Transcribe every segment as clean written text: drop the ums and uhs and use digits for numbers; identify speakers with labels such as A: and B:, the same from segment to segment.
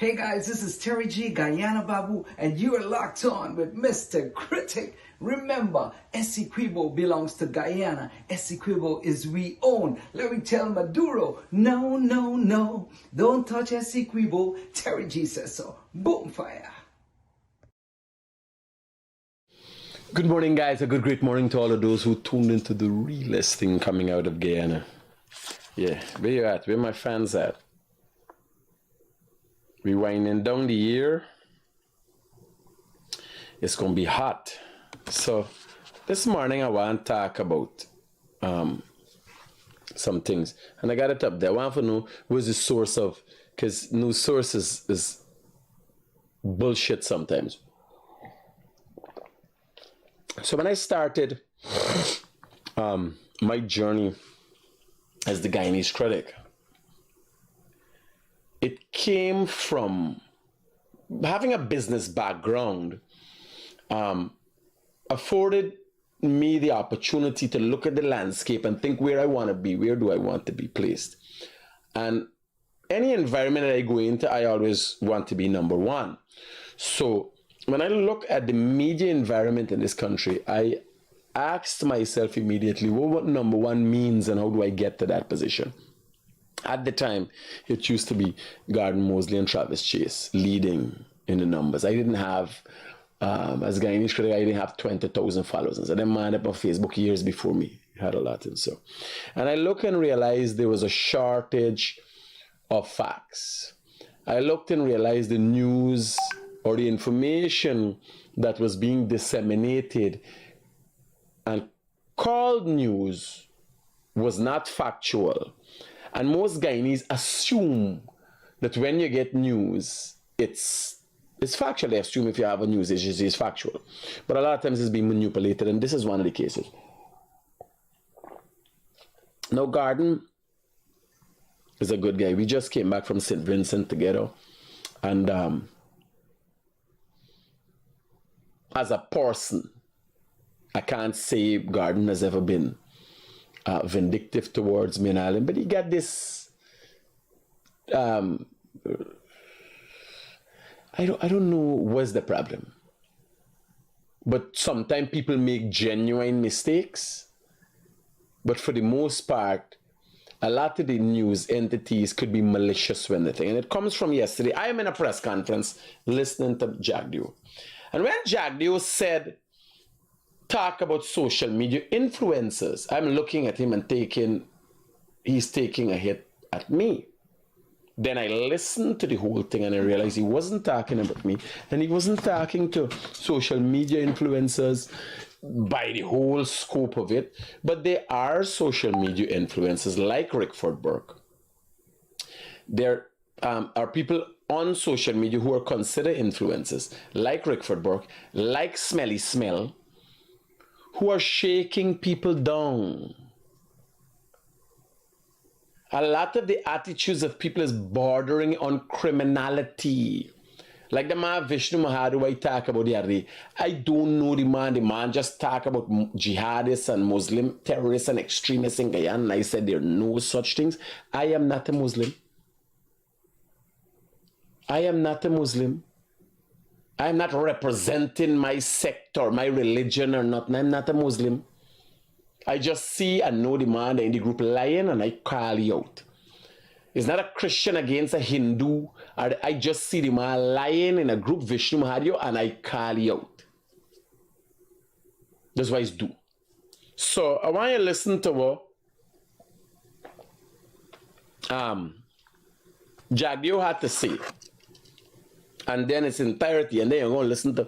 A: Hey guys, this is Terry G, Guyana Babu, and you are locked on with Mr. Critic. Remember, Essequibo belongs to Guyana. Essequibo is we own. Let me tell Maduro, no, no, no, don't touch Essequibo. Terry G says so. Boom fire.
B: Good morning, guys. A great morning to all of those who tuned into the realest thing coming out of Guyana. Yeah, where you at? Where my fans at? We winding down the year. It's gonna be hot. So this morning I want to talk about some things, and I got it up there. I want to know what's the source of, because news sources is bullshit sometimes. So when I started my journey as the Guyanese critic, it came from having a business background, afforded me the opportunity to look at the landscape and think where I want to be, where do I want to be placed. And any environment that I go into, I always want to be number one. So when I look at the media environment in this country, I asked myself immediately, well, what number one means and how do I get to that position? At the time, it used to be Gordon Mosley and Travis Chase leading in the numbers. I didn't have, as a Guyanese critic, I didn't have 20,000 followers. And so they man up on Facebook years before me. Had a lot. And I look and realize there was a shortage of facts. I looked and realized the news or the information that was being disseminated and called news was not factual. And most Guyanese assume that when you get news, it's factual. They assume if you have a news issue, it's factual. But a lot of times it's being manipulated, and this is one of the cases. Now, Gordon is a good guy. We just came back from St. Vincent together. And as a person, I can't say Gordon has ever been vindictive towards me and Alan, but he got this I don't know what's the problem, but sometimes people make genuine mistakes, but for the most part a lot of the news entities could be malicious when they think, and it comes from yesterday. I am in a press conference listening to Jack Dio, and when Jack Dio said talk about social media influencers, I'm looking at him and he's taking a hit at me. Then I listened to the whole thing and I realized he wasn't talking about me, and he wasn't talking to social media influencers by the whole scope of it, but there are social media influencers like Rickford Jerk. There are people on social media who are considered influencers like Rickford Jerk, like Smelly Smell, who are shaking people down. A lot of the attitudes of people is bordering on criminality. Like the man Vishnu Mahadu I talk about the other day. I don't know the man. The man just talk about jihadists and Muslim terrorists and extremists in Guyana. And I said there are no such things. I am not a Muslim. I am not a Muslim. I'm not representing my sect or my religion or nothing. I'm not a Muslim. I just see and know the man in the group lying and I call you out. It's not a Christian against a Hindu. I just see the man lying in a group, Vishnu Mahadeo, and I call you out. That's what I do. So I want you to listen to what Jagdio had to say. And then its entirety, and then you're going to listen to,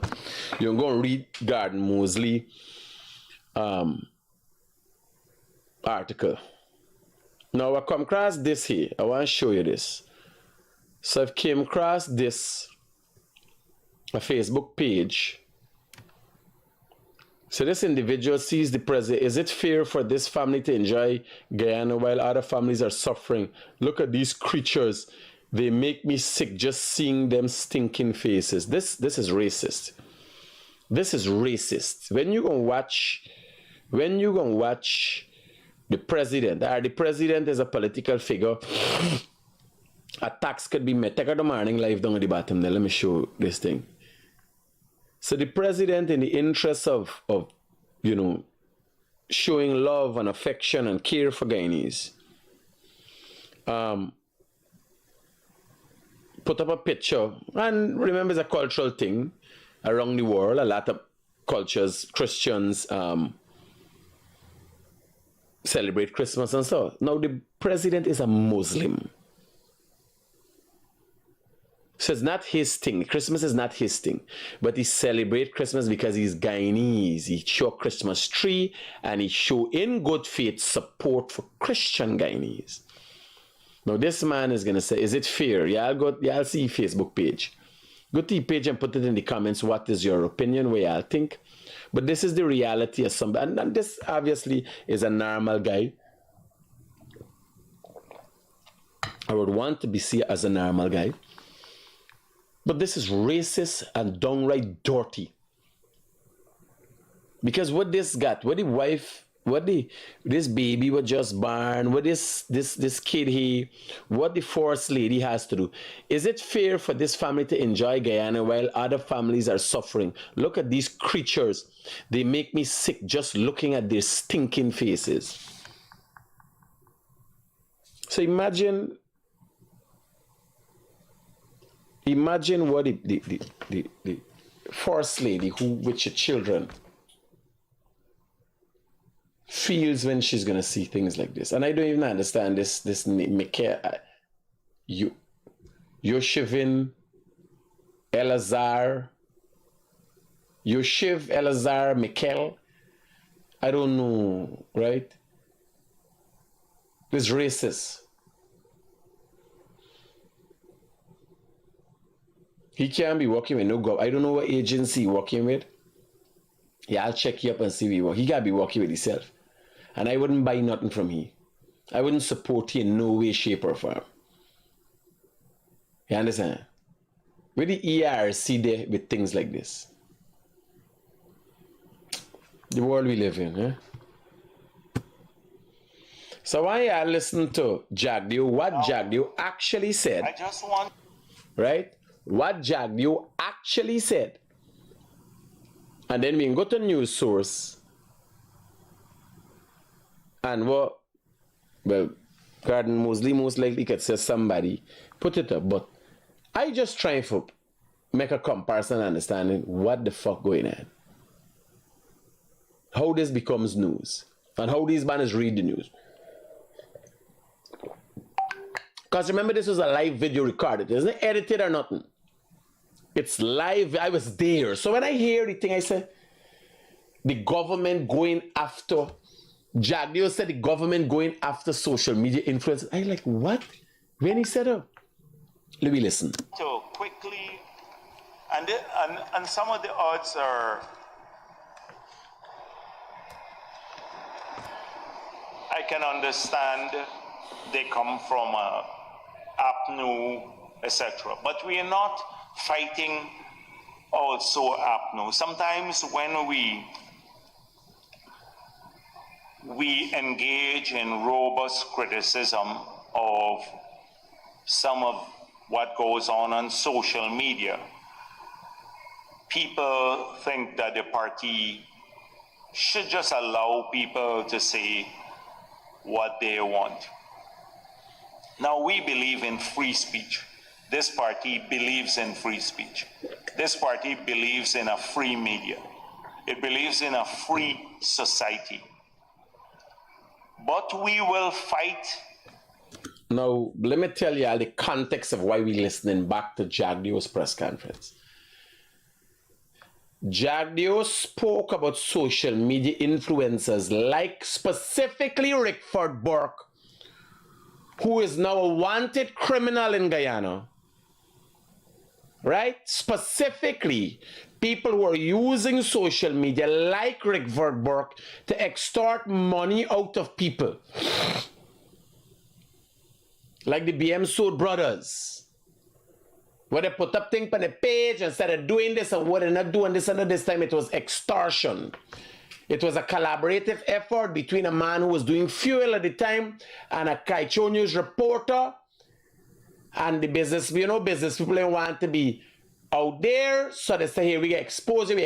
B: you're going to read Gordon Mosley article. Now I come across this here. I want to show you this. So I've came across this, a Facebook page. So this individual sees the president. Is it fair for this family to enjoy Guyana while other families are suffering? Look at these creatures. They make me sick just seeing them stinking faces. This is racist. This is racist. When you gonna watch the president, the president is a political figure a tax could be met. Take out the morning live down at the bottom there. Let me show this thing. So the president, in the interest of you know, showing love and affection and care for Guyanese, put up a picture, and remember, it's a cultural thing around the world. A lot of cultures, Christians, celebrate Christmas and so. Now the president is a Muslim. So it's not his thing. Christmas is not his thing. But he celebrates Christmas because he's Guyanese. He show Christmas tree and he show in good faith support for Christian Guyanese. Now this man is gonna say, is it fair? Y'all see Facebook page. Go to the page and put it in the comments. What is your opinion? What y'all think? But this is the reality of somebody. And this obviously is a normal guy. I would want to be seen as a normal guy. But this is racist and downright dirty. Because what this got, what the wife, this baby was just born, what this kid here, what the first lady has to do. Is it fair for this family to enjoy Guyana while other families are suffering? Look at these creatures. They make me sick just looking at their stinking faces. So imagine what the first lady who with your children feels when she's gonna see things like this. And I don't even understand this Yoshivin Elazar Yoshiv Elazar Mikel. I don't know, right? It's racist. He can't be working with no government. I don't know what agency he working with. Yeah, I'll check you up and see where he work. He gotta be working with himself. And I wouldn't buy nothing from him. I wouldn't support him in no way, shape, or form. You understand? Where the ERC there with things like this? The world we live in, eh? So why I listen to Jagdeo, what Jagdeo actually said.
C: I just want...
B: Right? What Jagdeo actually said. And then we can go to news source. And what, well, Garden Mosley most likely could say somebody put it up. But I just trying to make a comparison and understanding what the fuck going on. How this becomes news. And how these banners read the news. Because remember, this was a live video recorded. It isn't edited or nothing. It's live. I was there. So when I hear the thing, I say, the government going after, Jagdeo said the government going after social media influencers. I like, what? When he said up? Let me listen.
C: So quickly, and some of the odds are, I can understand they come from APNU, etc. But we are not fighting also APNU. Sometimes when we engage in robust criticism of some of what goes on social media, people think that the party should just allow people to say what they want. Now, we believe in free speech. This party believes in free speech. This party believes in a free media. It believes in a free society. But we will fight.
B: Now, let me tell you all the context of why we're listening back to Jagdeo's press conference. Jagdeo spoke about social media influencers like specifically Rickford Jerk, who is now a wanted criminal in Guyana. Right? Specifically, people who are using social media like Rickford Jerk to extort money out of people. Like the BM Sood brothers, where they put up things on the page and started doing this and what they're not doing this, and this time it was extortion. It was a collaborative effort between a man who was doing fuel at the time and a Kaicho News reporter And the business, business people don't want to be out there, so they say, here we get exposure,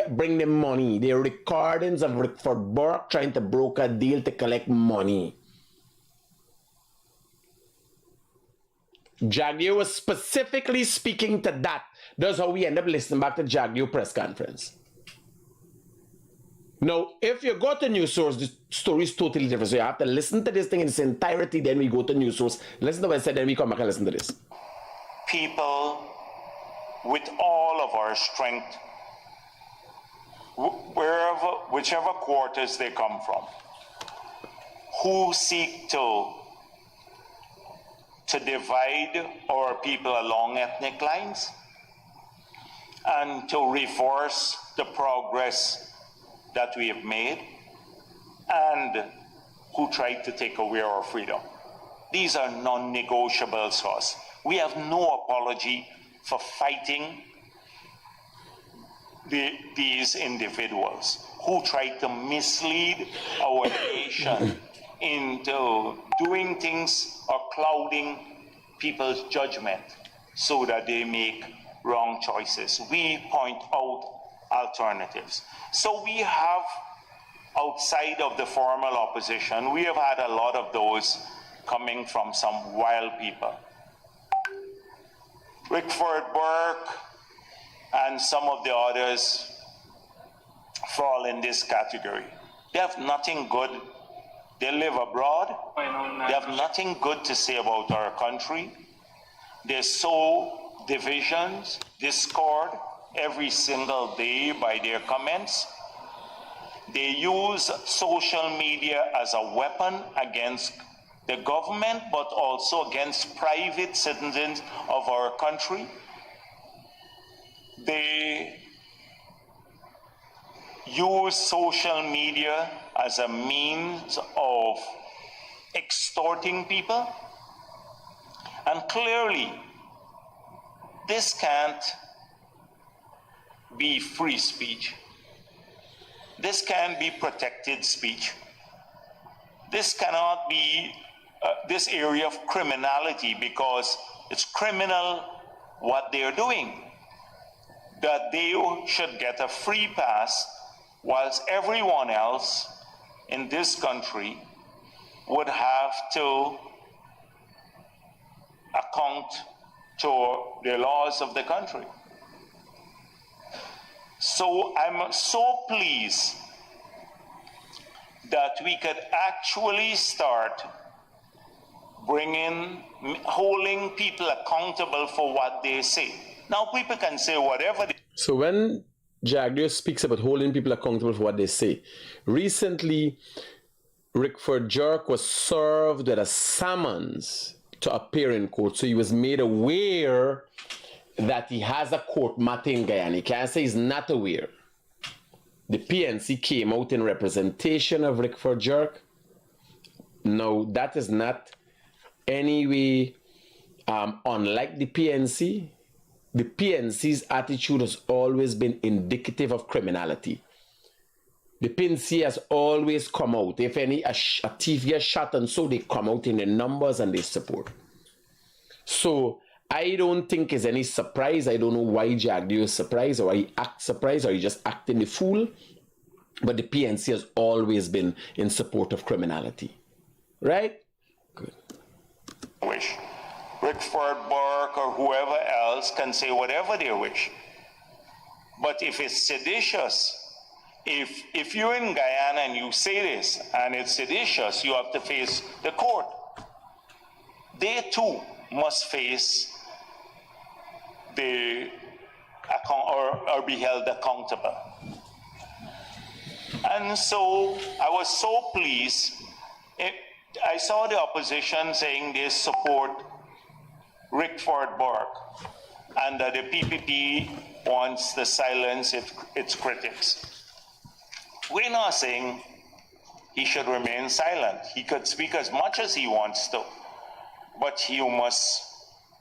B: bring them money. There are recordings of Rickford Jerk trying to broker a deal to collect money. Jagdeo was specifically speaking to that. That's how we end up listening back to Jagdeo press conference. Now, if you go to news source, the story is totally different. So you have to listen to this thing in its entirety, then we go to news source, listen to what I said, then we come back and listen to this.
C: People with all of our strength, whichever quarters they come from, who seek to divide our people along ethnic lines and to reverse the progress that we have made, and who tried to take away our freedom. These are non-negotiables for us. We have no apology for fighting these individuals who tried to mislead our nation into doing things or clouding people's judgment so that they make wrong choices. We point out alternatives. So we have, outside of the formal opposition, we have had a lot of those coming from some wild people. Rickford Jerk and some of the others fall in this category. They have nothing good. They live abroad. They have nothing good to say about our country. They sow divisions, discord every single day by their comments. They use social media as a weapon against the government, but also against private citizens of our country. They use social media as a means of extorting people. And clearly, this can't be free speech. This can't be protected speech. This cannot be this area of criminality, because it's criminal what they're doing. That they should get a free pass whilst everyone else in this country would have to account to the laws of the country. So I'm so pleased that we could actually start holding people accountable for what they say. Now people can say whatever they...
B: So when Jagdeo speaks about holding people accountable for what they say, recently Rickford Jerk was served with a summons to appear in court. So he was made aware that he has a court matter in Guyana. He can't say he's not aware. The PNC came out in representation of Rickford Jerk. No, that is not any way unlike the PNC. The PNC's attitude has always been indicative of criminality. The PNC has always come out. If a thief gets shot, and so they come out in the numbers and they support. So I don't think it's any surprise. I don't know why Jagdeo is surprised, or why he acts surprised, or he just acting the fool. But the PNC has always been in support of criminality. Right? Good.
C: Wish. Rickford Jerk or whoever else can say whatever they wish. But if it's seditious, if you're in Guyana and you say this and it's seditious, you have to face the court. They too must face the account or be held accountable. And so I was so pleased. I saw the opposition saying they support Rickford Jerk and that the PPP wants to silence its critics. We're not saying he should remain silent. He could speak as much as he wants to, but you must,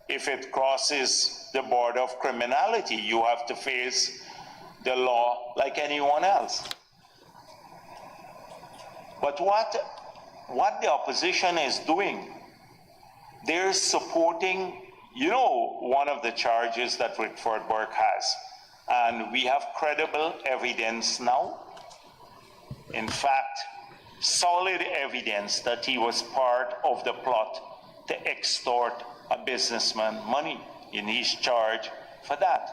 C: if it crosses the border of criminality, you have to face the law like anyone else. But what the opposition is doing, they're supporting you know, one of the charges that Rickford Jerk has, and we have credible evidence now. In fact, solid evidence that he was part of the plot to extort a businessman money, and he's charged for that.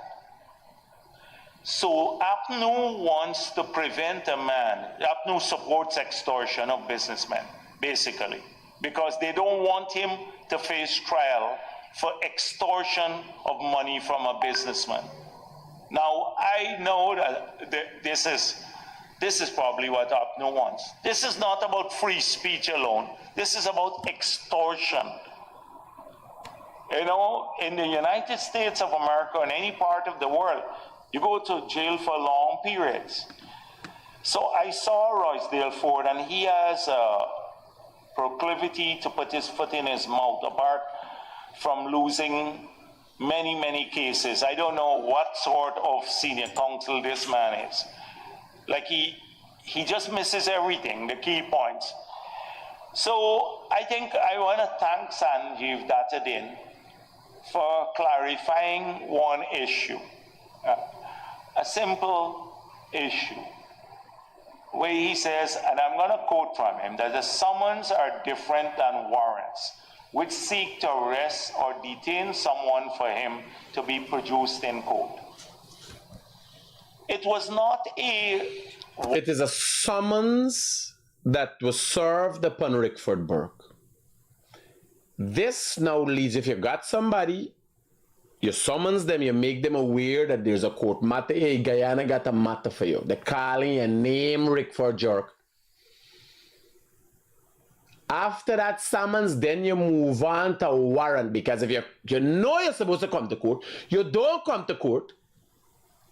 C: So APNU wants to prevent a man, APNU supports extortion of businessmen, basically, because they don't want him to face trial for extortion of money from a businessman. Now, I know that this is probably what APNU wants. This is not about free speech alone. This is about extortion. You know, in the United States of America, in any part of the world, you go to jail for long periods. So I saw Roysdale Ford, and he has a proclivity to put his foot in his mouth, apart from losing many, many cases. I don't know what sort of senior counsel this man is. Like he just misses everything, the key points. So I think I want to thank Sanjeev Dattadin for clarifying one issue, a simple issue, where he says, and I'm going to quote from him, that the summons are different than warrants, which seek to arrest or detain someone for him to be produced in court. It was not a...
B: It is a summons that was served upon Rickford Jerk. This now leads, if you got somebody, you summons them, you make them aware that there's a court matter. Hey, Guyana got a matter for you. They're calling your name, Rickford Jerk. After that summons, then you move on to a warrant, because if you know you're supposed to come to court, you don't come to court,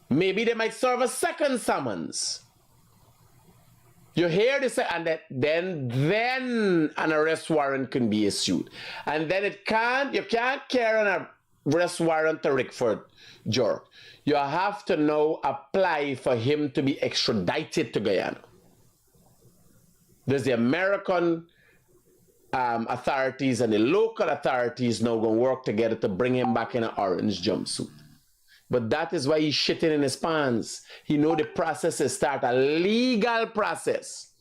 B: maybe they might serve a second summons. You hear this, and then an arrest warrant can be issued. And then you can't carry an arrest warrant to Rickford Jerk. You have to now apply for him to be extradited to Guyana. There's the American authorities and the local authorities now going to work together to bring him back in an orange jumpsuit. But that is why he's shitting in his pants. He know the process is start, a legal process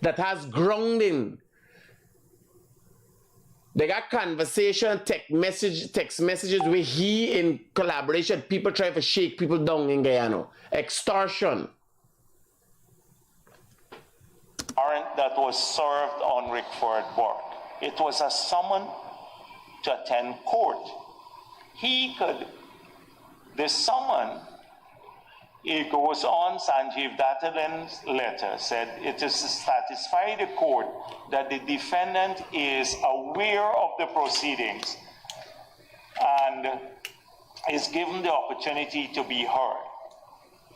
B: that has grounding. They got conversation, text messages with he in collaboration. People try to shake people down in Guyana. Extortion.
C: Warrant that was served on Rickford Jerk. It was a summon to attend court. The summon, it goes on, Sanjeev Dattadin's letter said, it is to satisfy the court that the defendant is aware of the proceedings and is given the opportunity to be heard.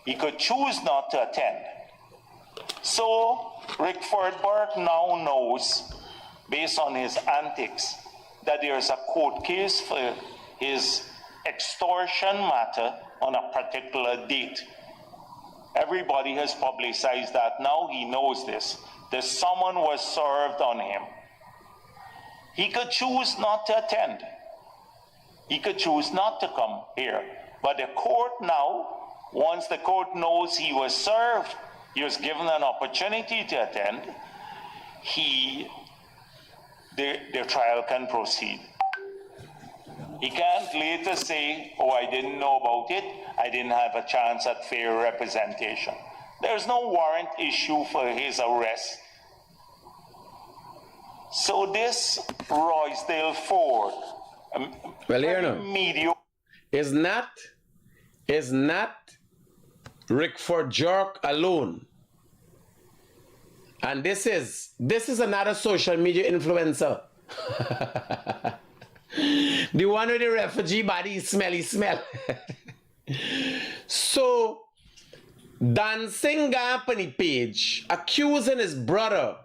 C: He could choose not to attend. So Rickford Jerk now knows, based on his antics, that there is a court case for his extortion matter on a particular date. Everybody has publicized that now. He knows this. The summons was served on him. He could choose not to attend. He could choose not to come here. But the court now, once the court knows he was served, he was given an opportunity to attend, the trial can proceed. He can't later say, oh, I didn't know about it, I didn't have a chance at fair representation. There's no warrant issue for his arrest. So this Roysdale Ford,
B: well, here now,
C: mediocre,
B: is not Rickford Jerk alone. And this is another social media influencer. The one with the refugee body smelly smell. So Dan Singh got on the page accusing his brother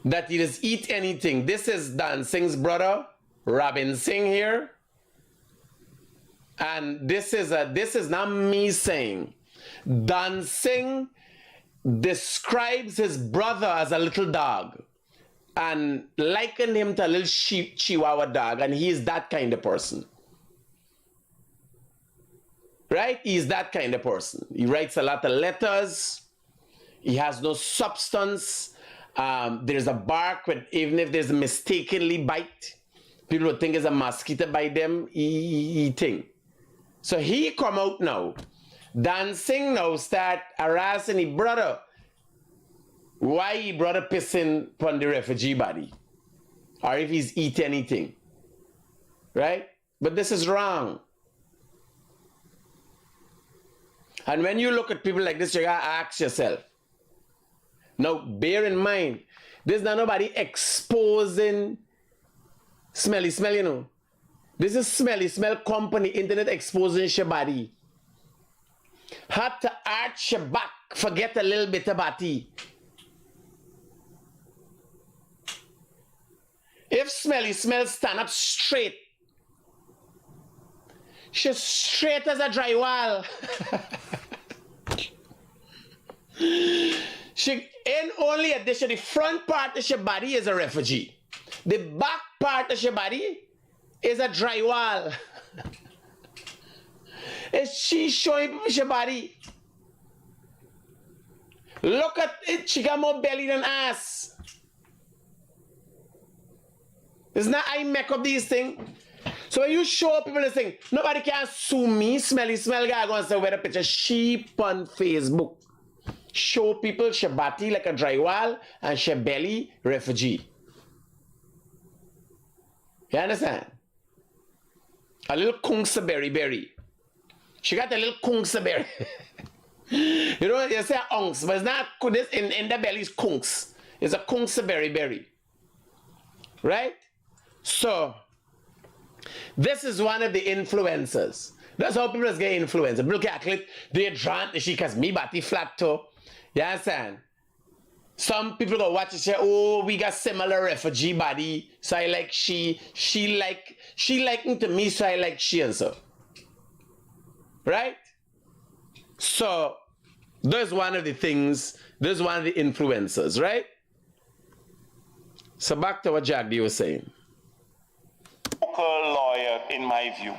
B: that he does eat anything. This is Dan Singh's brother, Robin Singh here. And this is not me saying. Dan Singh describes his brother as a little dog. and likened him to a little chihuahua dog, and he is that kind of person. Right? He is that kind of person. He writes a lot of letters. He has no substance. There's a bark, when, even if there's a mistakenly bite, people would think it's a mosquito bite them, he think. So he come out now, dancing now, start harassing his brother. Why he brother pissing upon the refugee body? Or if he's eat anything. Right? But this is wrong. And when you look at people like this, you gotta ask yourself. Now, bear in mind, there's not nobody exposing smelly smell, you know. This is smelly smell company, internet exposing your body. Had to arch your back, forget a little bit about it. If smelly smell stand up straight, she's straight as a drywall. She ain't only addition, the front part of your body is a refugee. The back part of your body is a drywall. Is she showing your body? Look at it, she got more belly than ass. It's not I make up these things. So when you show people this thing, nobody can sue me, smelly smell guy going to say where a picture sheep on Facebook. Show people she body like a drywall and she belly refugee. You understand? A little kungsa berry. She got a little kungsa berry. You know, you say unks, but it's not this in the belly is kunks. It's a kungsa berry. Right? So this is one of the influencers. That's how people get influenced. Look at it, they drunk she cause me body flat too. You understand? Some people go watch and say, oh, we got similar refugee body, so I like she liking to me, so I like she and so. Right? So there's one of the things, there's one of the influencers, right? So back to what Jagdi was saying.
C: Mediocre lawyer, in my view.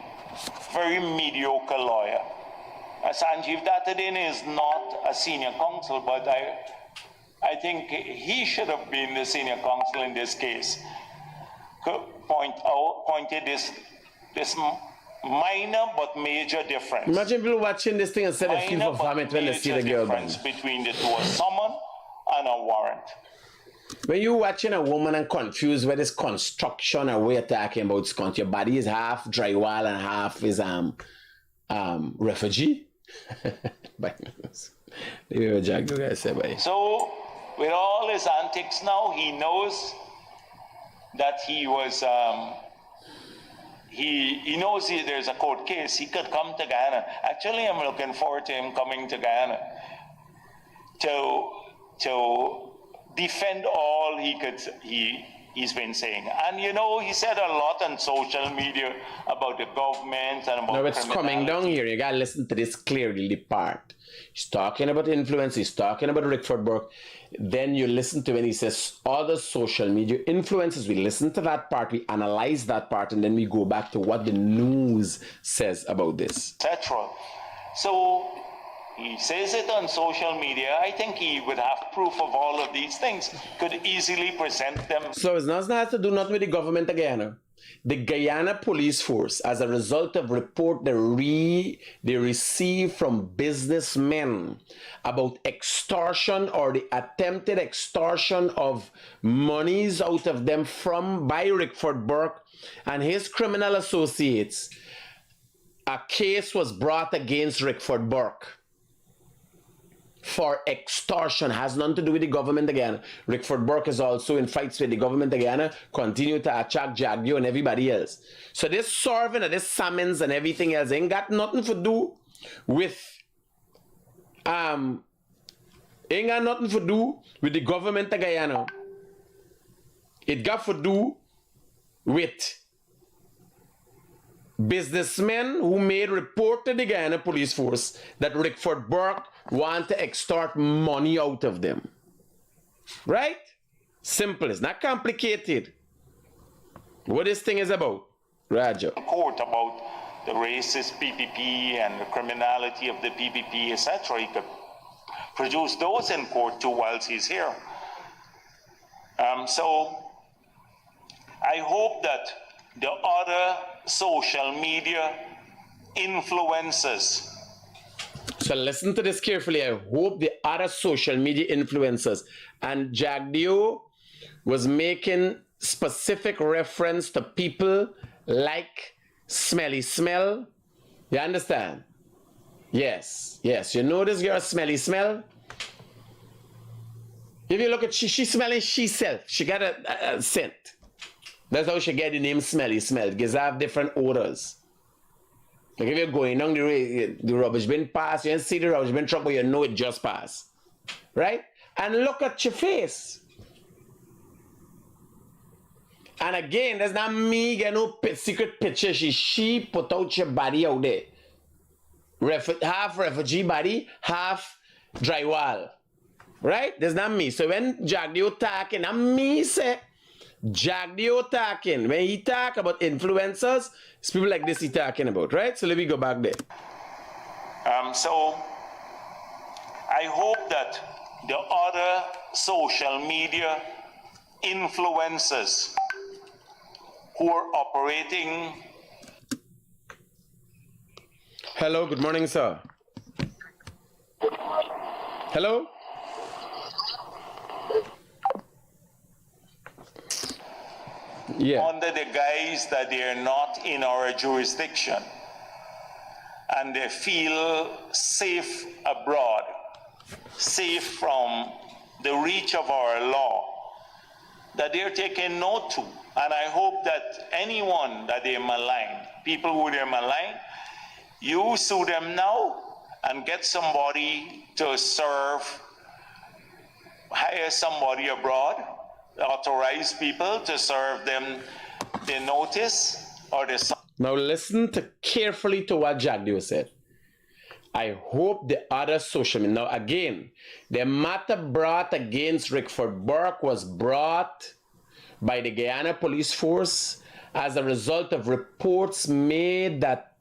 C: Very mediocre lawyer. Sanjeev Dattadin is not a senior counsel, but I think he should have been the senior counsel in this case. Pointed this minor but major difference.
B: Imagine people watching this thing and say they feel for vomit when they see the girl band.
C: Between the two, a summon and a warrant.
B: When you're watching a woman and confused with this construction and we're talking about your body is half drywall and half is refugee.
C: So with all his antics now, he knows that he was he knows there's a court case. He could come to Guyana. Actually, I'm looking forward to him coming to Guyana to defend all he's been saying. And you know, he said a lot on social media about the government and about
B: it's coming down here. You gotta listen to this clearly, the part. He's talking about influence, he's talking about Rickford Jerk. Then you listen to when he says other social media influences. We listen to that part, we analyze that part, and then we go back to what the news says about this.
C: Etc. So he says it on social media. I think he would have proof of all of these things, could easily present them.
B: So it's not has to do nothing with the government of Guyana. The Guyana police force, as a result of report they receive from businessmen about extortion or the attempted extortion of monies out of them by Rickford Jerk and his criminal associates, a case was brought against Rickford Jerk for extortion. Has nothing to do with the government again. Rickford Jerk is also in fights with the government again, continue to attack Jagdio and everybody else. So this serving and this summons and everything else ain't got nothing to do with the government of Guyana. It got to do with businessmen who made report to the Guyana police force that Rickford Jerk want to extort money out of them. Right? Simple. It's not complicated. What this thing is about, Raja.
C: Court about the racist PPP and the criminality of the PPP, etc. He could produce those in court too whilst he's here. So I hope that the other social media influencers.
B: So listen to this carefully. I hope the other social media influencers, and Jagdeo was making specific reference to people like Smelly Smell. You understand? Yes, yes. You know this girl, Smelly Smell? If you look at she smelling she-self. She got a scent. That's how she get the name Smelly Smell. Because I have different odors. Like if you're going down the rubbish bin pass, you don't see the rubbish bin truck, but you know it just passed. Right? And look at your face. And again, there's not me getting no secret picture. She put out your body out there. Half refugee body, half drywall. Right? There's not me. So when Jagdeo talking, and me say, Jagdeo talking. When he talk about influencers, it's people like this he talking about, right? So let me go back there.
C: So I hope that the other social media influencers who are operating.
B: Hello, good morning, sir. Hello? Yeah.
C: Under the guise that they are not in our jurisdiction and they feel safe abroad, safe from the reach of our law, that they're taking note to. And I hope that anyone that they malign, people who they malign, you sue them now and get somebody to serve, hire somebody abroad, authorize people to serve them the notice or the...
B: Now listen carefully to what Jagdeo said. I hope the other social media... Now again, the matter brought against Rickford Jerk was brought by the Guyana Police Force as a result of reports made that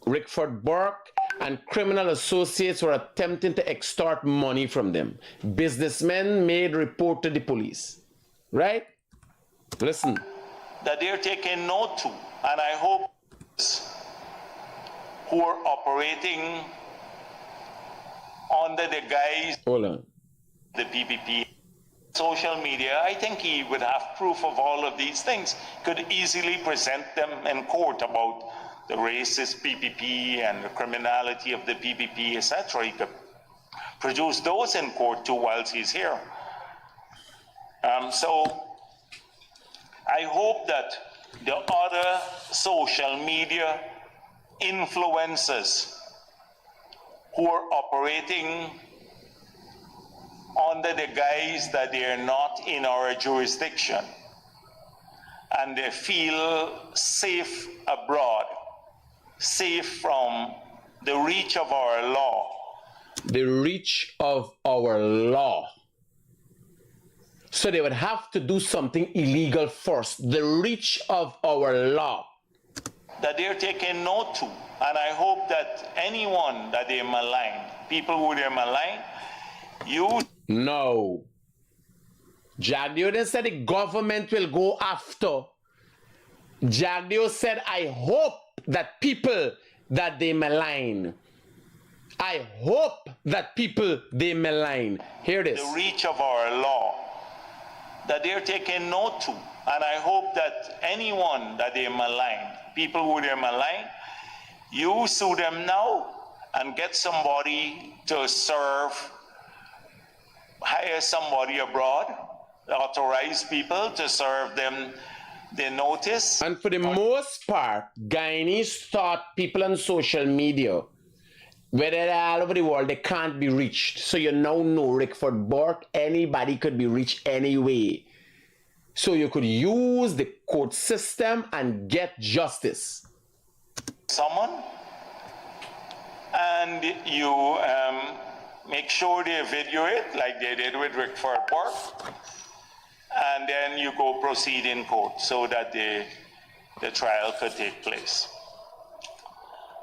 B: Rickford Jerk and criminal associates were attempting to extort money from them. Businessmen made report to the police. Right? Listen.
C: That they're taking note to. And I hope who are operating under the guise
B: Hold on.
C: the PPP social media, I think he would have proof of all of these things, could easily present them in court about the racist PPP and the criminality of the PPP, etc. He could produce those in court too whilst he's here. So I hope that the other social media influencers who are operating under the guise that they are not in our jurisdiction and they feel safe abroad, safe from the reach of our law.
B: The reach of our law. So they would have to do something illegal first. The reach of our law.
C: That they're taking note to. And I hope that anyone that they malign, people who they malign, you...
B: No. Jagdeo then said the government will go after. Jagdeo said, I hope that people that they malign. I hope that people they malign. Hear this.
C: The reach of our law. That they're taking note to. And I hope that anyone that they malign, people who they malign, you sue them now and get somebody to serve, hire somebody abroad, authorize people to serve them the notice.
B: And for the most part, Guyanese thought people on social media, whether they're all over the world, they can't be reached. So you now know Rickford Jerk, anybody could be reached anyway. So you could use the court system and get justice.
C: Someone, and you make sure they video it like they did with Rickford Jerk, then you go proceed in court so that the trial could take place.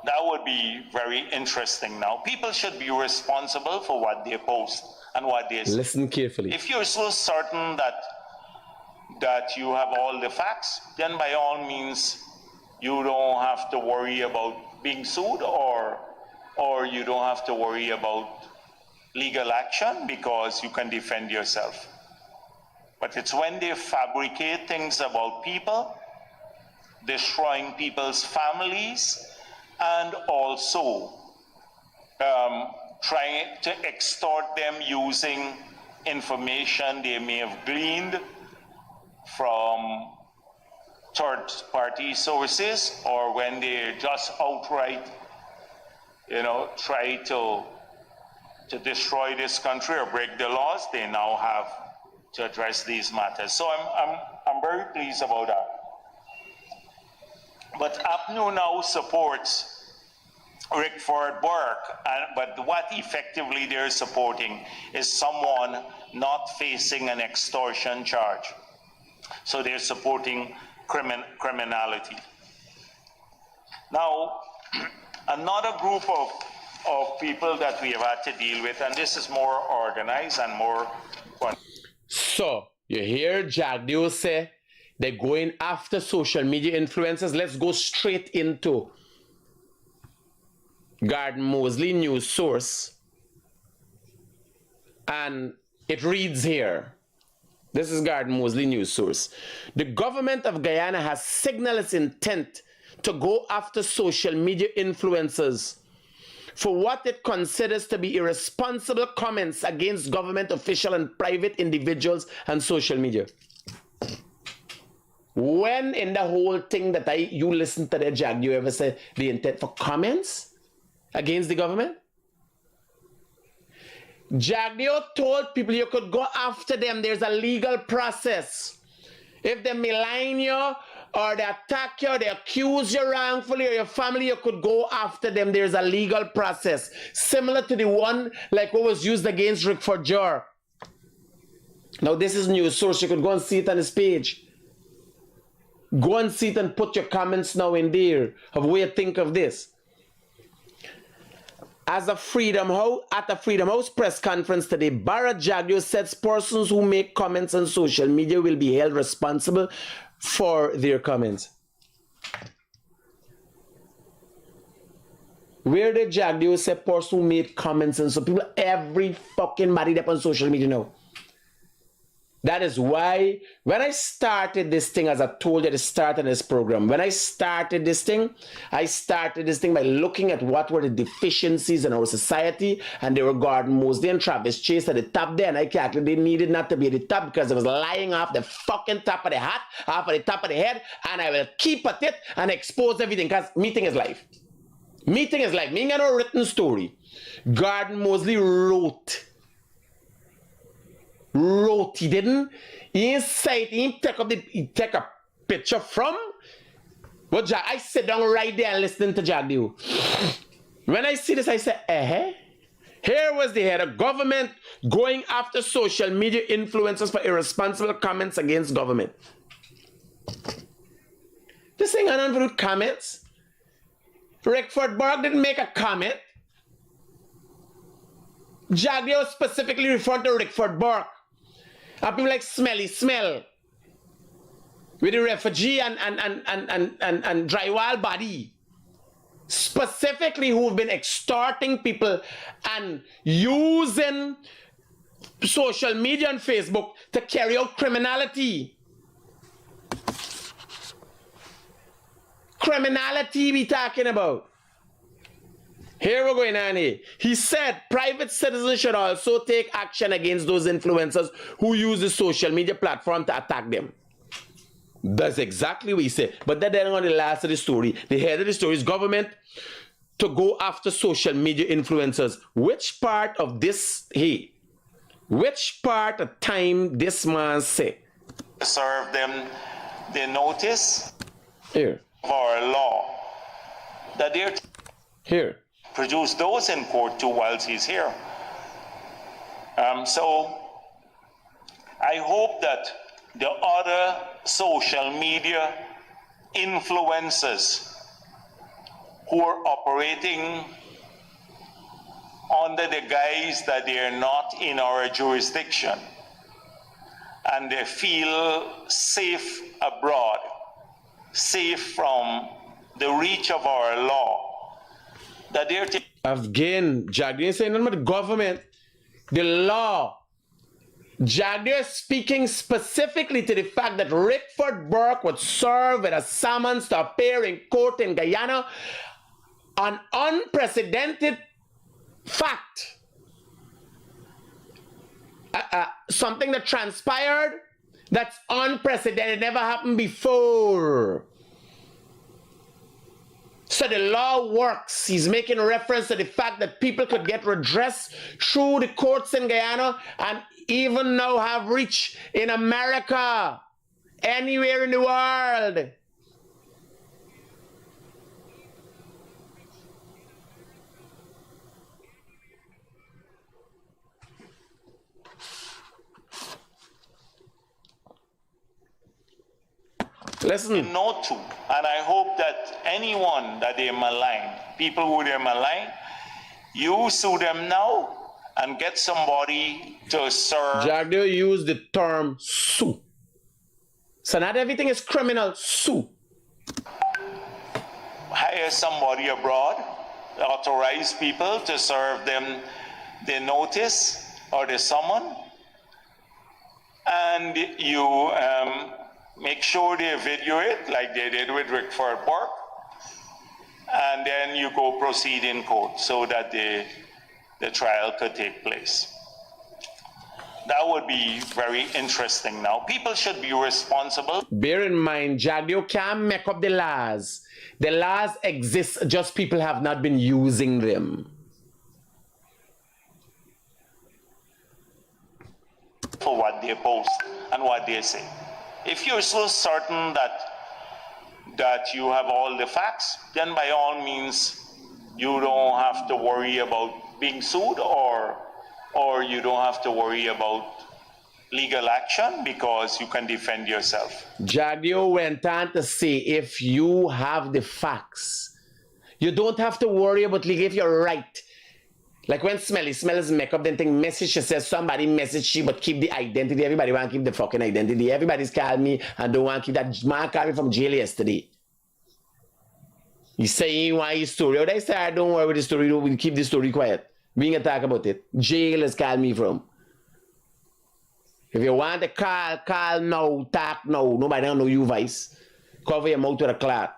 C: That would be very interesting now. People should be responsible for what they post and what they say.
B: Listen carefully.
C: If you're so certain that you have all the facts, then by all means, you don't have to worry about being sued, or you don't have to worry about legal action because you can defend yourself. But it's when they fabricate things about people, destroying people's families, and also trying to extort them using information they may have gleaned from third-party sources, or when they just outright, try to destroy this country or break the laws, they now have to address these matters. So I'm very pleased about that. But APNU now supports Rickford Jerk, but what effectively they're supporting is someone not facing an extortion charge. So they're supporting criminality. Now, another group of people that we have had to deal with, and this is more organized and more...
B: So, you hear Jagdeo say they're going after social media influencers. Let's go straight into Garden Mosley news source. And it reads here. This is Garden Mosley news source. The government of Guyana has signaled its intent to go after social media influencers for what it considers to be irresponsible comments against government officials and private individuals on social media. When in the whole thing that you listen to the Jag, you ever say the intent for comments against the government? Jagdeo told people you could go after them. There's a legal process. If they malign you, or they attack you, or they accuse you wrongfully, or your family, you could go after them. There's a legal process. Similar to the one like what was used against Rickford Jerk. Now this is news source. You could go and see it on this page. Go and see it and put your comments now in there of what you think of this. At a Freedom House press conference today, Barra Jagdeo said persons who make comments on social media will be held responsible for their comments. Where did Jagdeo say person who made comments and so people, every fucking body up on social media now. That is why when I started this thing, as I told you at the start of this program, when I started this thing by looking at what were the deficiencies in our society, and they were Garden Mosley and Travis Chase at the top there, and I calculated they needed not to be at the top because it was lying off the fucking top of the hat, off of the top of the head, and I will keep at it and expose everything because meeting is life. Meeting is life. Me ain't got no written story. Garden Mosley wrote. He didn't. He inside. He take a picture from. But I sit down right there and listen to Jagdeo. When I see this, I say, Here was the head of government going after social media influencers for irresponsible comments against government. This thing had nothing to do with comments. Rickford Jerk didn't make a comment. Jagdeo specifically referred to Rickford Jerk. And people like Smelly Smell with the refugee and drywall body, specifically who've been extorting people and using social media and Facebook to carry out criminality. Criminality we talking about. Here we're going on here. He said private citizens should also take action against those influencers who use the social media platform to attack them. That's exactly what he said. But that didn't on the last of the story. The head of the story is government to go after social media influencers. Which part of this, which part of time this man say?
C: Serve them the notice
B: here
C: of our law that they're
B: here.
C: Produce those in court too whilst he's here. So I hope that the other social media influencers who are operating under the guise that they are not in our jurisdiction and they feel safe abroad, safe from the reach of our law, that they're
B: again, Jagdiyo is saying nothing but the government, the law. Jagdiyo is speaking specifically to the fact that Rickford Jerk would serve with a summons to appear in court in Guyana, an unprecedented fact. Something that transpired that's unprecedented, never happened before. So the law works. He's making reference to the fact that people could get redress through the courts in Guyana and even now have reach in America, anywhere in the world. Listen.
C: Not to, and I hope that anyone that they malign, people who they malign, you sue them now and get somebody to serve.
B: Jagdiyo used the term sue. So not everything is criminal. Sue.
C: Hire somebody abroad, authorize people to serve them the notice or the summon, and you make sure they video it like they did with Rickford Jerk, and then you go proceed in court so that the trial could take place. That would be very interesting now. People should be responsible.
B: Bear in mind, Jagdiyo can't make up the laws. The laws exist, just people have not been using them.
C: For what they post and what they say. If you're so certain that you have all the facts, then by all means, you don't have to worry about being sued, or you don't have to worry about legal action because you can defend yourself.
B: Jagdiyo went on to say, if you have the facts, you don't have to worry about legal if you're right. Like when Smells make up, then think message, she says somebody message she, but keep the identity. Everybody want to keep the fucking identity. Everybody's called me and don't want to keep that. Man called me from jail yesterday. He say he want his story. I say, I don't worry with the story. We'll keep the story quiet. We ain't gonna talk about it. Jail has called me from. If you want to call now, talk now. Nobody don't know you voice. Cover your mouth with a cloth.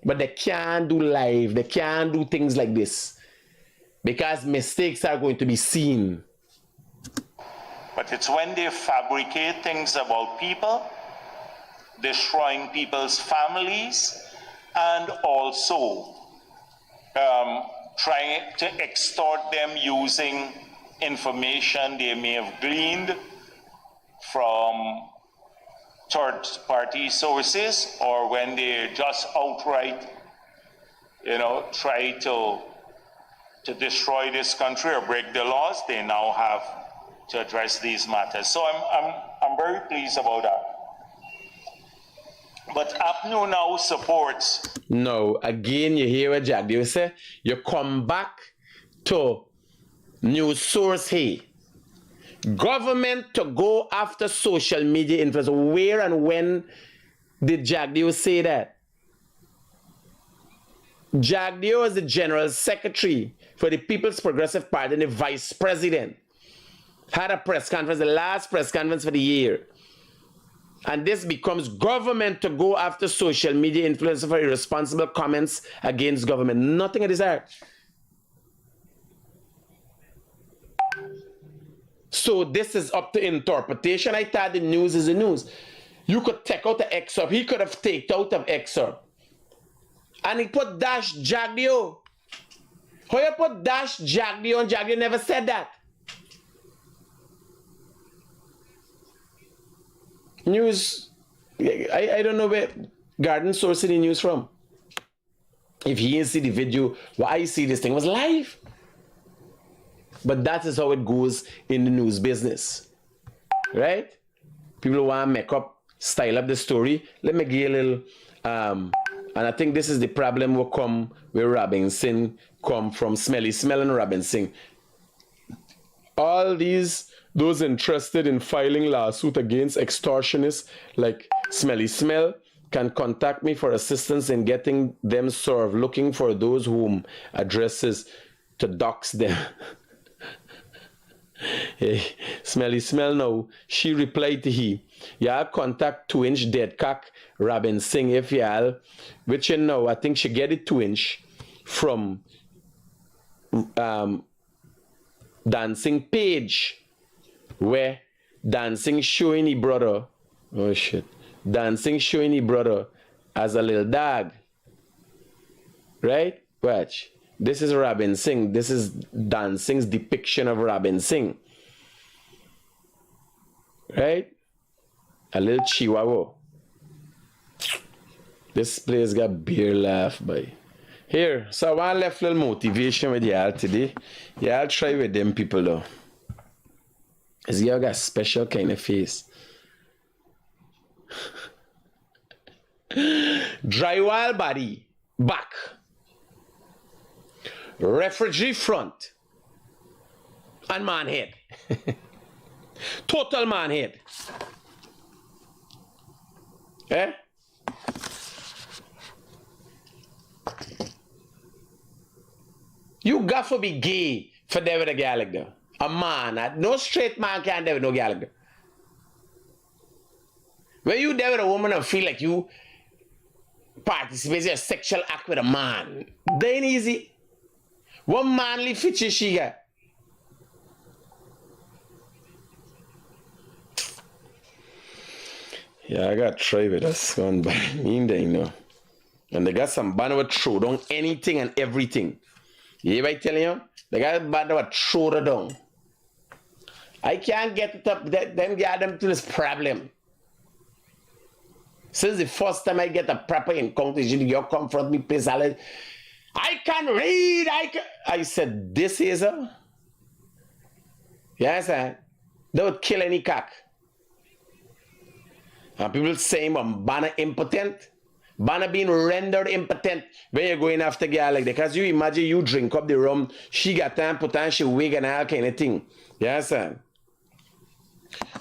B: But they can't do live. They can't do things like this. Because mistakes are going to be seen.
C: But it's when they fabricate things about people, destroying people's families, and also trying to extort them using information they may have gleaned from third-party sources, or when they just outright, try to destroy this country or break the laws, they now have to address these matters. So I'm very pleased about that. But APNU now supports.
B: No, again, you hear what Jagdiyo say. You come back to news source here. Government to go after social media influencers. Where and when did Jagdiyo say that? Jagdiyo is the General Secretary for the People's Progressive Party and the Vice President. Had a press conference, the last press conference for the year. And this becomes government to go after social media influencers for irresponsible comments against government. Nothing of this art. So this is up to interpretation. I thought the news is the news. You could take out the excerpt. He could have taken out of excerpt. And he put dash Jagdiyo. How you put dash Jagdiyo and Jagdiyo never said that? News, I don't know where Garden sourcing the news from. If he didn't see the video, why I see this thing was live. But that is how it goes in the news business. Right? People want to make up, style up the story. Let me give you a little, and I think this is the problem will come where Robinson come from Smelly Smell and Robinson. All those interested in filing lawsuit against extortionists like Smelly Smell can contact me for assistance in getting them served, looking for those whom addresses to dox them. Hey, Smelly Smell now, she replied to he, y'all contact 2-inch dead cock Robin Singh if y'all, which you know, I think she get it 2-inch from Dancing Page, where Dancing showing his brother, oh shit, Dancing showing his brother as a little dog, right? Watch. This is Robin Singh. This is Dancing's depiction of Robin Singh. Right? A little chihuahua. This place got beer laugh by. Here, so I want to left little motivation with y'all today. Y'all try with them people though. Cause y'all got special kind of face. Drywall body, back. Refugee front and man head. Total man head. Eh? You got to be gay for there with a girl like that. A man, no straight man can't there with no girl like that. When you there with a woman and feel like you participate in a sexual act with a man, that ain't easy. What manly feature she got? Yeah, I got to try with us one by me, they know. And they got some band that throw down anything and everything. You hear what I tell you? They got a band that throw it down. I can't get it up, them get them to this problem. Since the first time I get a proper encounter, you confront me, please, I can read, I said, this is a... Yes, sir. They would kill any cock. And people saying, I'm Banner impotent. Banner being rendered impotent when you're going after girl like that. Because you imagine you drink up the rum, she got time, put on she wig and all kind of thing. Yes, sir.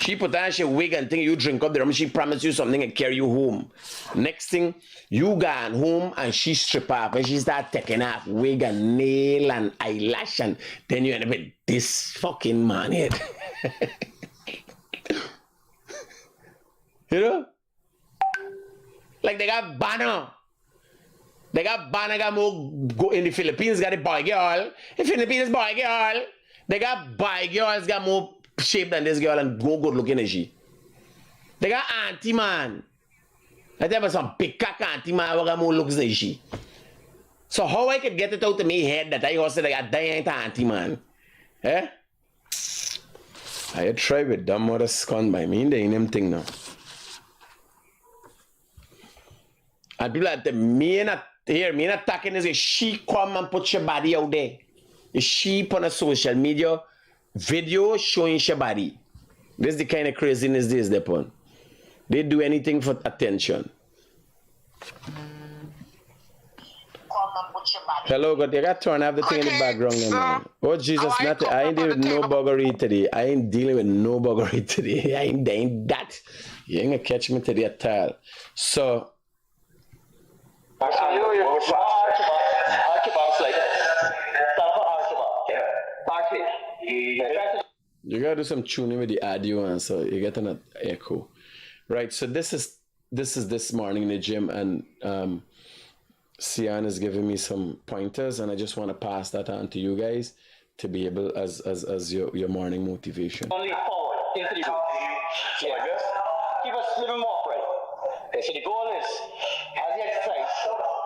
B: She put on she wig and thing, you drink up the rum, she promise you something and carry you home. Next thing, you gone home and she strip off and she start taking off wig and nail and eyelash and then you end up with this fucking man head. You know? Like they got Banner. They got Banner got more go in the Philippines, got the boy girl. In Philippines, boy girl. They got boy girls got more shape than this girl and go good looking as she. They got auntie man. I tell you some big cock auntie man who got more looks than she. So how I could get it out of me head that I also like a dying auntie man? Eh? I try with dumb mother scone by me, they ain't them thing now. And people like me not talking is she come and put your body out there. She put on a social media video showing your body. This is the kind of craziness this is upon. They do anything for attention. Hello, God, you got to turn off the thing in the background. Man. Oh, Jesus, nothing. I ain't dealing with no buggery today. I ain't dealing with no buggery today. I ain't that. You ain't gonna catch me today at all. So, you gotta do some tuning with the audio and so you get an echo. Right, so this is this morning in the gym and Sian is giving me some pointers and I just want to pass that on to you guys to be able as your morning motivation.
D: Only forward into the keep us living more right. Okay, so the goal is as you exercise,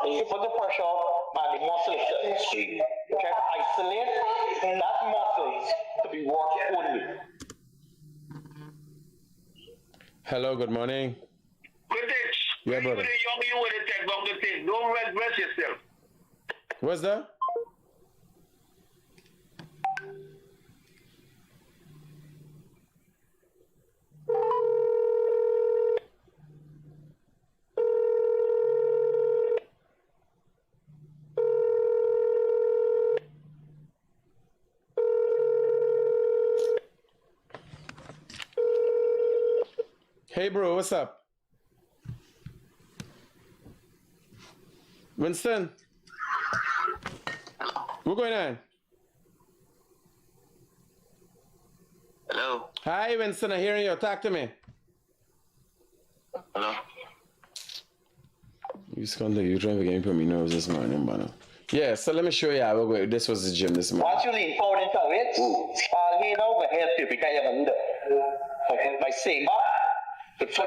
D: you put the pressure on the muscle itself. You try to isolate that muscle to be worked only.
B: Hello, good morning.
E: Critic,
B: yeah, brother.
E: You would take longer thing. Don't rest yourself.
B: What's that? Hey, bro, what's up? Winston? What's going on?
E: Hello.
B: Hi, Winston. I'm hearing you. Talk to me.
E: Hello.
B: You're trying to get me nerves this morning, man. Yeah, so let me show you how we go. This was the gym this morning.
D: Once you lean forward into it, he know when help you because you have by saying,
F: if I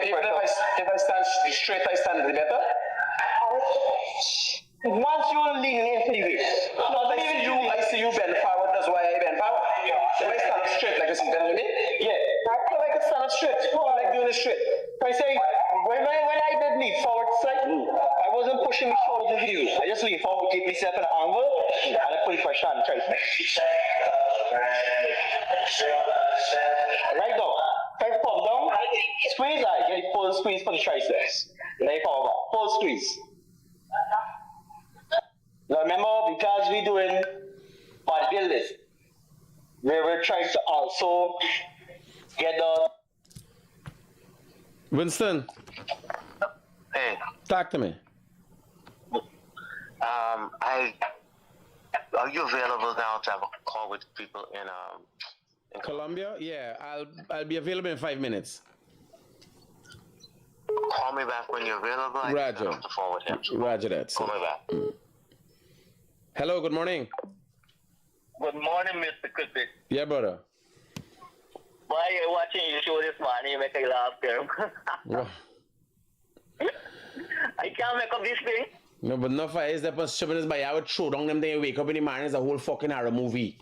F: stand straight, I stand better.
D: once you lean into it,
F: I see you bend forward, that's why I bend forward. If I stand straight like this, you bend with me?
D: yeah, I feel like I stand up straight. I like doing it straight. I say, when I did lean forward slightly, I wasn't pushing my shoulders into you. I just lean forward, keep myself in an angle, and I put it for a shot and try to right now, try to pump down, squeeze, I get a full squeeze for the triceps. Then power back, full squeeze. Now remember, because we're doing bodybuilding, we're trying to also get the...
B: Winston,
E: Hey.
B: talk to me.
E: Are you available now to have a call with people in
B: Colombia? Yeah, I'll be available in 5 minutes.
E: Call me back when you're available. I
B: Roger.
E: get off the phone with him.
B: Roger that.
E: Call me back.
B: Hello, good morning.
E: Good morning, Mr. Critic.
B: Yeah, brother.
E: Why are you watching your show this morning? You make me laugh, girl.
B: Wow.
E: I can't make up this thing.
B: No, but no fire is that was stupid by I would throw down them they wake up in the morning, it's a whole fucking horror movie.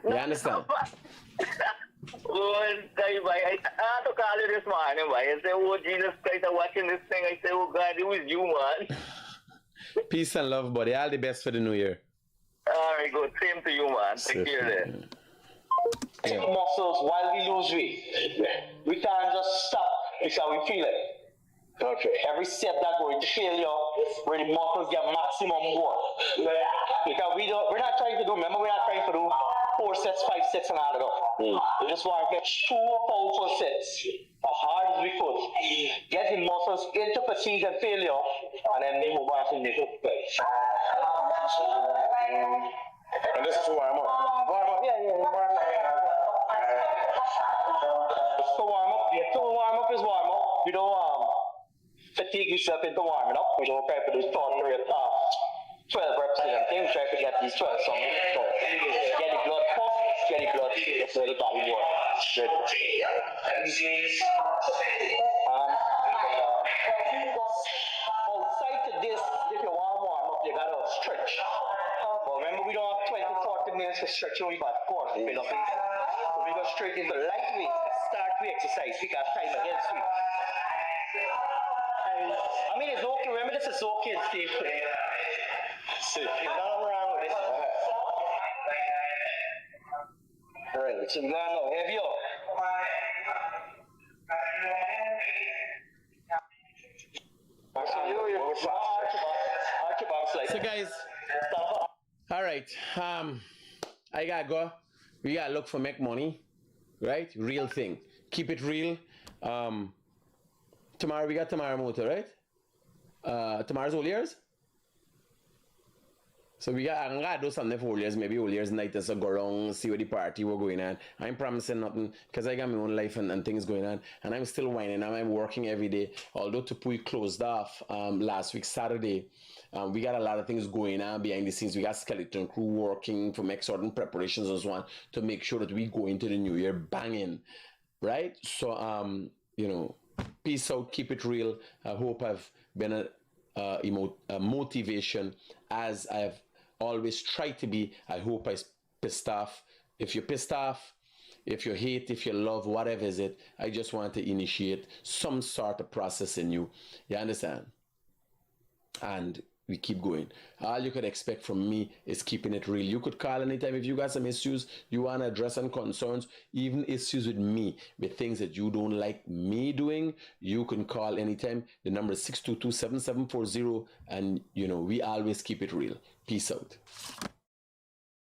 B: You understand?
E: Oh, I had to call you this morning, boy. I said, oh, Jesus Christ, I'm watching this thing. I said, oh, God, it was you, man.
B: Peace and love, buddy. All the best for the new year.
E: All right, good. Same to you, man. Take care then.
B: Yeah.
D: muscles while we lose weight. We can't just stop because we feel it. Okay. Every step that going to failure, where the muscles get maximum work. Because we're not trying to do, remember, we're not trying to do 4 sets, 5 sets, and all of that. We just want to get 2 powerful sets, as hard as we could. Get the muscles into fatigue and failure, and then they move on to the next phase.
F: And this is warm up. Warm up.
D: Yeah, warm up. So warm up. Yeah, so warm up is warm up. You don't fatigue yourself into warming up. We don't try to do 12 reps and things. Try to get these 12 songs. So get the blood pump, get the blood so the body work. Good. Outside to this, if you want to warm up, you gotta stretch. But remember, we don't have 20-40 minutes for stretching. We got 40 minutes. So we go straight into lightweight. Start with exercise. We got time against you. I mean, it's okay. Remember, this is okay and safe. There's nothing wrong with this. Alright, so we're going now. Heavy up.
B: So guys, all right, I gotta go. We gotta look for make money, right? Real thing. Keep it real. Tomorrow we got tomorrow motor, right? Tomorrow's Old Year's. So I'm gonna do something for Old Year's, maybe Old Year's night just go around, see what the party we're going on. I ain't promising nothing because I got my own life and things going on, and I'm still whining. I'm working every day. Although Tupui closed off last week Saturday, we got a lot of things going on behind the scenes. We got skeleton crew working for make certain preparations and so on to make sure that we go into the new year banging, right? So you know, peace out, keep it real. I hope I've been a motivation as I've always tried to be. I hope I pissed off. If you're pissed off, if you hate, if you love, whatever is it, I just want to initiate some sort of process in you. You understand? And we keep going. All you could expect from me is keeping it real. You could call anytime if you got some issues you want to address and concerns, even issues with me, with things that you don't like me doing. You can call anytime. The number is 622-7740, and you know, we always keep it real. Peace out.